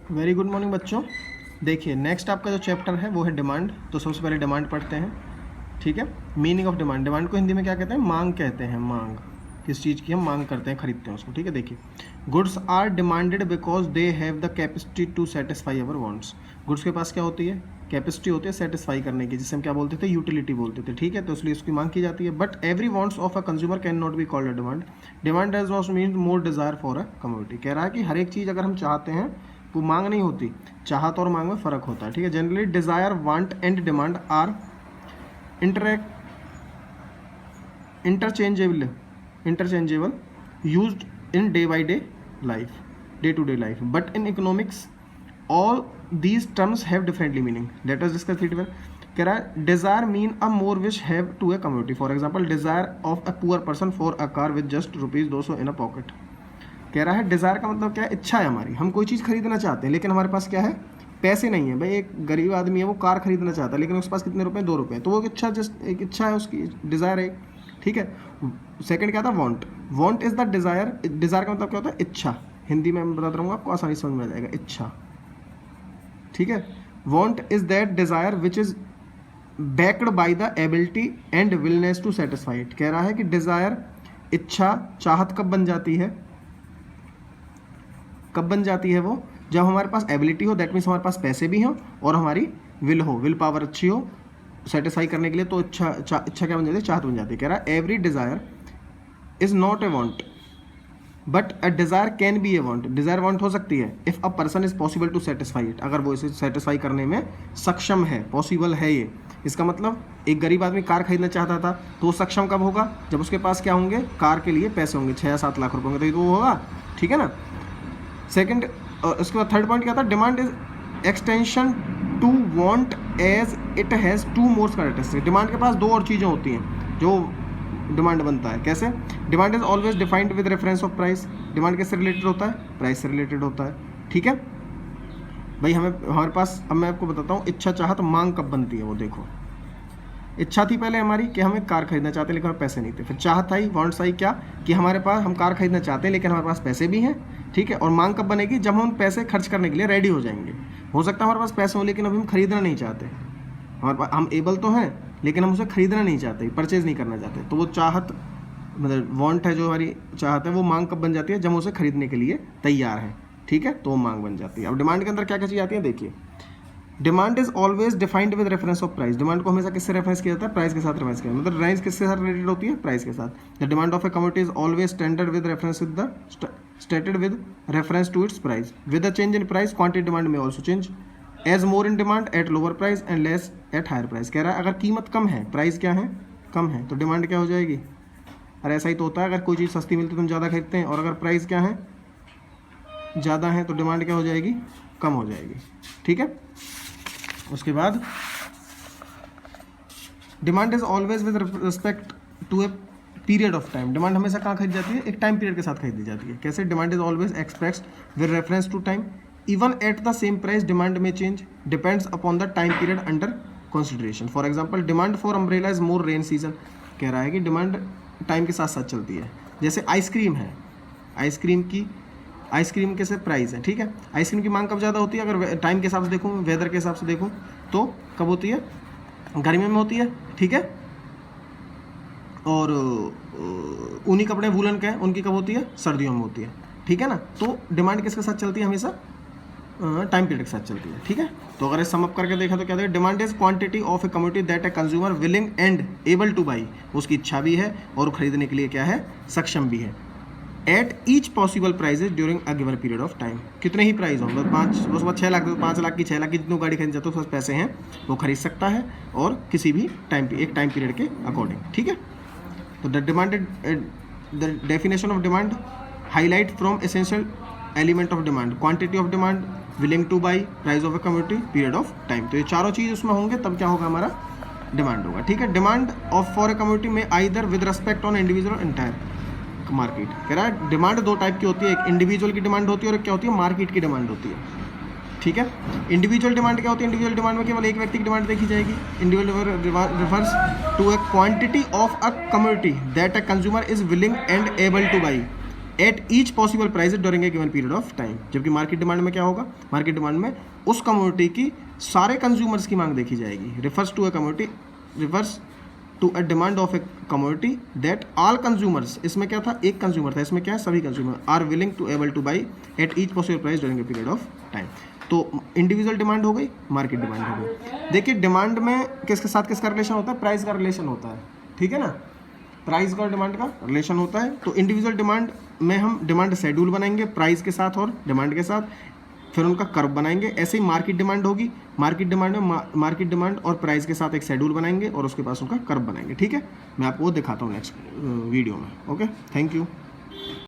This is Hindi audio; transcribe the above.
वेरी गुड मॉर्निंग बच्चों। देखिए नेक्स्ट आपका जो चैप्टर है वो है डिमांड। तो सबसे पहले डिमांड पढ़ते हैं, ठीक है। मीनिंग ऑफ डिमांड, डिमांड को हिंदी में क्या कहते हैं? मांग कहते हैं। मांग किस चीज़ की हम मांग करते हैं, खरीदते हैं उसको, ठीक है। देखिए goods are demanded because they have the capacity to satisfy our wants. Goods के पास क्या होती है? कैपेसिटी होती है सेटिस्फाई करने की, जिसे हम क्या बोलते थे? यूटिलिटी बोलते थे, ठीक है। तो इसलिए उसकी मांग की जाती है। But every wants of a consumer can not be called a demand. Demand does not mean more desire for a commodity. कह रहा है कि हर एक चीज़ अगर हम चाहते हैं वो मांग नहीं होती, चाहत और मांग में फ़र्क होता है, ठीक है। Generally desire, want and demand are interchangeable used in day by day life, day to day life, but in economics all these terms have differently meaning. Let us discuss it well. कह रहा है desire mean a more wish have to a commodity. For example, desire of a poor person for a car with just ₹200 in a pocket. कह रहा है डिज़ायर का मतलब क्या है? इच्छा है हमारी, हम कोई चीज़ खरीदना चाहते हैं लेकिन हमारे पास क्या है? पैसे नहीं है। भाई एक गरीब आदमी है, वो कार खरीदना चाहता है लेकिन उसके पास कितने रुपए? 2 रुपये। तो वो इच्छा, जस्ट एक इच्छा है उसकी, डिज़ायर है, ठीक है। सेकंड क्या था? Want. Want is the desire. Desire का मतलब क्या होता है? इच्छा। हिंदी में मैं बताता रहूँगा, आपको आसानी समझ में आ जाएगा। इच्छा, ठीक है। Want is that desire which is backed by the ability and willness to satisfy it. कह रहा है कि डिज़ायर, इच्छा, चाहत कब बन जाती है? कब बन जाती है वो? जब हमारे पास एबिलिटी हो, दैट मीन्स हमारे पास पैसे भी हों और हमारी विल हो, विल पावर अच्छी हो सेटिस्फाई करने के लिए, तो इच्छा क्या बन जाती है? चाहत बन जाती है। कह रहा है every desire is not a want but a desire can be a want. Desire want हो सकती है if a person is possible to satisfy it, अगर वो इसे सेटिस्फाई करने में सक्षम है, पॉसिबल है ये। इसका मतलब एक गरीब आदमी कार खरीदना चाहता था, तो वो सक्षम कब होगा? जब उसके पास क्या होंगे? कार के लिए पैसे होंगे, 6 या 7 लाख रुपये होंगे, तो वो होगा, ठीक है ना। सेकंड, उसके बाद थर्ड पॉइंट क्या था? Demand is extension to want as it has 2 more characteristic. Demand के पास 2 और चीज़ें होती हैं जो डिमांड बनता है। कैसे? Demand is always defined with reference of price. Demand किससे रिलेटेड होता है? प्राइस से रिलेटेड होता है, ठीक है। भाई हमारे पास, अब मैं आपको बताता हूँ इच्छा, चाहत, मांग कब बनती है। वो देखो, इच्छा थी पहले हमारी कि हमें कार खरीदना चाहते हैं लेकिन हमारे पैसे नहीं थे। फिर चाहत आई, वांट्स आई, क्या कि हमारे पास, हम कार खरीदना चाहते हैं लेकिन हमारे पास पैसे भी हैं, ठीक है। और मांग कब बनेगी? जब हम पैसे खर्च करने के लिए रेडी हो जाएंगे। हो सकता है हमारे पास पैसे हो लेकिन अभी हम खरीदना नहीं चाहते, हमारे पास, हम एबल तो हैं लेकिन हम उसे खरीदना नहीं चाहते, परचेज नहीं करना चाहते। तो वो चाहत, मतलब वांट है जो हमारी चाहत है, वो मांग कब बन जाती है? जब हम उसे खरीदने के लिए तैयार हैं, ठीक है, तो वो मांग बन जाती है। अब डिमांड के अंदर क्या क्या चीज़ आती है? देखिए, demand is always defined with reference of price. Demand को हमेशा किससे रेफरेंस किया जाता है? प्राइस के साथ रेफरेंस किया, मतलब प्राइस किसके साथ रिलेटेड होती है? प्राइस के साथ। The demand of a commodity is always standard with reference with the stated with reference to its price. With the change in price, quantity demand में also change as more in demand at lower price and less at higher price. कह रहा है अगर कीमत कम है, प्राइस क्या है? कम है, तो डिमांड क्या हो जाएगी? अरे ऐसा ही तो होता है, अगर कोई चीज़ सस्ती मिलती है तो हम ज़्यादा खरीदते हैं, और अगर प्राइस क्या है? ज़्यादा है, तो डिमांड क्या हो जाएगी? कम हो जाएगी, ठीक है। उसके बाद demand is always with respect to a period of time. Demand हमेशा कहाँ खरीदी जाती है? एक टाइम पीरियड के साथ खरीदी जाती है। कैसे? Demand is always expressed with reference to time, even at the same price demand में change depends upon the time period under consideration. For example, demand for umbrella is more rain season. कह रहा है कि डिमांड टाइम के साथ साथ चलती है। जैसे आइसक्रीम है, आइसक्रीम के से प्राइस है, ठीक है। आइसक्रीम की मांग कब ज़्यादा होती है? अगर टाइम के हिसाब से देखूँ, वेदर के हिसाब से देखूँ, तो कब होती है? गर्मियों में होती है, ठीक है। और ऊनी कपड़े, वूलन के, उनकी कब होती है? सर्दियों में होती है, ठीक है ना। तो डिमांड किसके साथ चलती है? हमेशा टाइम पीरियड के साथ चलती है, ठीक है। तो अगर सम अप करके देखा तो क्या देखा? Demand is quantity of a commodity that a consumer willing and able to by. उसकी इच्छा भी है और खरीदने के लिए क्या है? सक्षम भी है। At each possible prices during a given period of time. कितने ही प्राइस हों, उसके बाद 6 लाख, 5 लाख की, 6 लाख की जितनी गाड़ी खरीद जाते हैं, उसके पास पैसे हैं, वो खरीद सकता है, और किसी भी एक टाइम पीरियड के अकॉर्डिंग, ठीक है। तो the definition of demand highlight from essential element of demand, quantity of demand, willing two by, price of a commodity, period of time. तो ये चारों चीज़ उसमें होंगे, तब क्या होगा? हमारा डिमांड होगा, ठीक है। Demand of for a commodity में either with respect on individual entire market. कह रहा है डिमांड 2 टाइप की होती है, एक इंडिविजुअल की डिमांड होती है और एक क्या होती है? मार्केट की डिमांड होती है, ठीक है। इंडिविजुअल डिमांड क्या होती है? इंडिविजुअल डिमांड में केवल एक व्यक्ति की डिमांड देखी जाएगी। Individual refers to a quantity of a commodity that a consumer is willing and able to buy. At each possible price during a given period of time. जबकि मार्केट डिमांड में क्या होगा, मार्केट डिमांड में उस कमोडिटी की सारे कंज्यूमर्स की मांग देखी जाएगी। Refers to a demand of a commodity that all consumers, इसमें क्या था, एक कंज्यूमर था, इसमें क्या है, सभी consumer are willing to able to buy at each possible price during a period of time. तो इंडिविजुअल डिमांड हो गई, मार्केट डिमांड हो गई। देखिए डिमांड में किसके साथ किसका रिलेशन होता है, प्राइस का रिलेशन होता है, ठीक है ना, प्राइस का और डिमांड का रिलेशन होता है। तो इंडिविजुअल डिमांड में हम डिमांड शेड्यूल बनाएंगे प्राइस के साथ और डिमांड के साथ, फिर उनका कर्व बनाएंगे। ऐसे ही मार्केट डिमांड होगी, मार्केट डिमांड में मार्केट डिमांड और प्राइस के साथ एक शेड्यूल बनाएंगे और उसके पास उनका कर्व बनाएंगे, ठीक है। मैं आपको वो दिखाता हूँ नेक्स्ट वीडियो में। Okay, thank you.